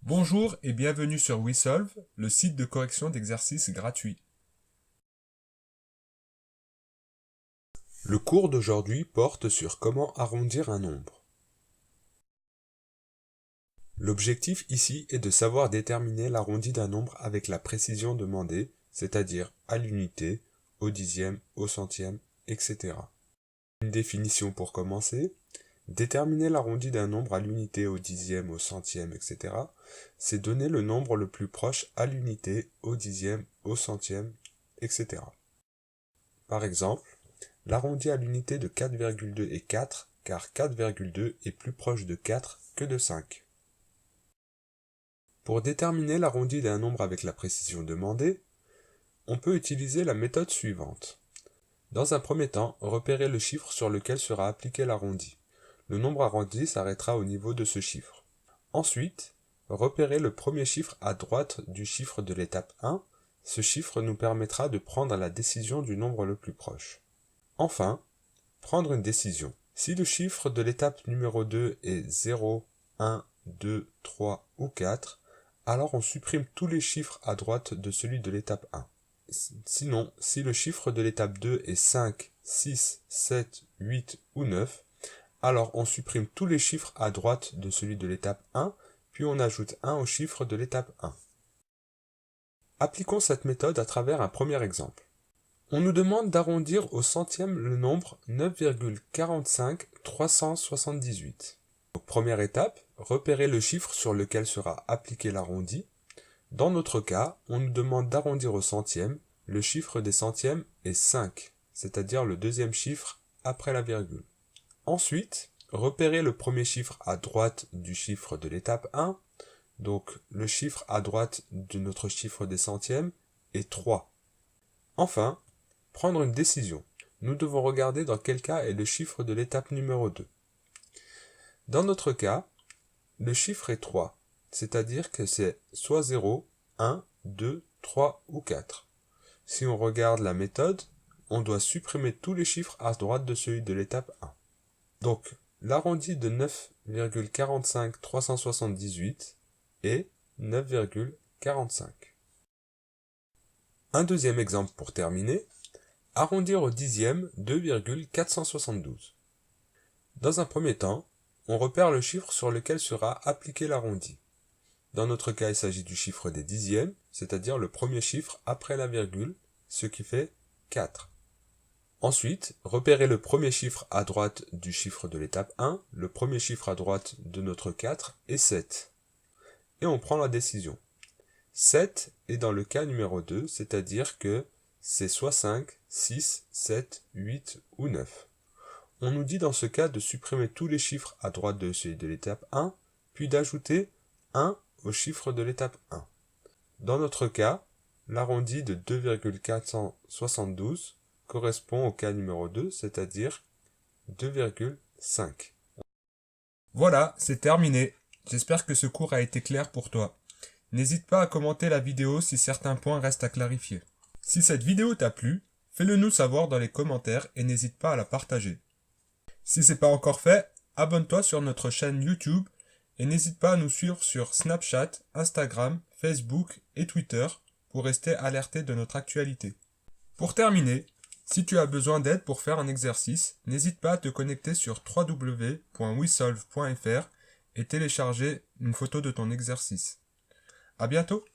Bonjour et bienvenue sur WeSolve, le site de correction d'exercices gratuit. Le cours d'aujourd'hui porte sur comment arrondir un nombre. L'objectif ici est de savoir déterminer l'arrondi d'un nombre avec la précision demandée, c'est-à-dire à l'unité, au dixième, au centième, etc. Une définition pour commencer. Déterminer l'arrondi d'un nombre à l'unité, au dixième, au centième, etc. c'est donner le nombre le plus proche à l'unité, au dixième, au centième, etc. Par exemple, l'arrondi à l'unité de 4,2 est 4, car 4,2 est plus proche de 4 que de 5. Pour déterminer l'arrondi d'un nombre avec la précision demandée, on peut utiliser la méthode suivante. Dans un premier temps, repérez le chiffre sur lequel sera appliqué l'arrondi. Le nombre arrondi s'arrêtera au niveau de ce chiffre. Ensuite, repérez le premier chiffre à droite du chiffre de l'étape 1. Ce chiffre nous permettra de prendre la décision du nombre le plus proche. Enfin, prendre une décision. Si le chiffre de l'étape numéro 2 est 0, 1, 2, 3 ou 4, alors on supprime tous les chiffres à droite de celui de l'étape 1. Sinon, si le chiffre de l'étape 2 est 5, 6, 7, 8 ou 9, alors on supprime tous les chiffres à droite de celui de l'étape 1, puis on ajoute 1 au chiffre de l'étape 1. Appliquons cette méthode à travers un premier exemple. On nous demande d'arrondir au centième le nombre 9,45 378. Donc, première étape, repérer le chiffre sur lequel sera appliqué l'arrondi. Dans notre cas, on nous demande d'arrondir au centième. Le chiffre des centièmes est 5, c'est-à-dire le deuxième chiffre après la virgule. Ensuite, repérer le premier chiffre à droite du chiffre de l'étape 1. Donc, le chiffre à droite de notre chiffre des centièmes est 3. Enfin, prendre une décision. Nous devons regarder dans quel cas est le chiffre de l'étape numéro 2. Dans notre cas, le chiffre est 3, c'est-à-dire que c'est soit 0, 1, 2, 3 ou 4. Si on regarde la méthode, on doit supprimer tous les chiffres à droite de celui de l'étape 1. Donc, l'arrondi de 9,45 378 est 9,45. Un deuxième exemple pour terminer. Arrondir au dixième 2,472. Dans un premier temps, on repère le chiffre sur lequel sera appliqué l'arrondi. Dans notre cas, il s'agit du chiffre des dixièmes, c'est-à-dire le premier chiffre après la virgule, ce qui fait 4. Ensuite, repérez le premier chiffre à droite du chiffre de l'étape 1, le premier chiffre à droite de notre 4 est 7. Et on prend la décision. 7 est dans le cas numéro 2, c'est-à-dire que c'est soit 5, 6, 7, 8 ou 9. On nous dit dans ce cas de supprimer tous les chiffres à droite de celui de l'étape 1, puis d'ajouter 1 au chiffre de l'étape 1. Dans notre cas, l'arrondi de 2,472 correspond au cas numéro 2, c'est-à-dire 2,5. Voilà, c'est terminé. J'espère que ce cours a été clair pour toi. N'hésite pas à commenter la vidéo si certains points restent à clarifier. Si cette vidéo t'a plu, fais-le nous savoir dans les commentaires et n'hésite pas à la partager. Si ce n'est pas encore fait, abonne-toi sur notre chaîne YouTube et n'hésite pas à nous suivre sur Snapchat, Instagram, Facebook et Twitter pour rester alerté de notre actualité. Pour terminer, si tu as besoin d'aide pour faire un exercice, n'hésite pas à te connecter sur www.wesolve.fr et télécharger une photo de ton exercice. À bientôt!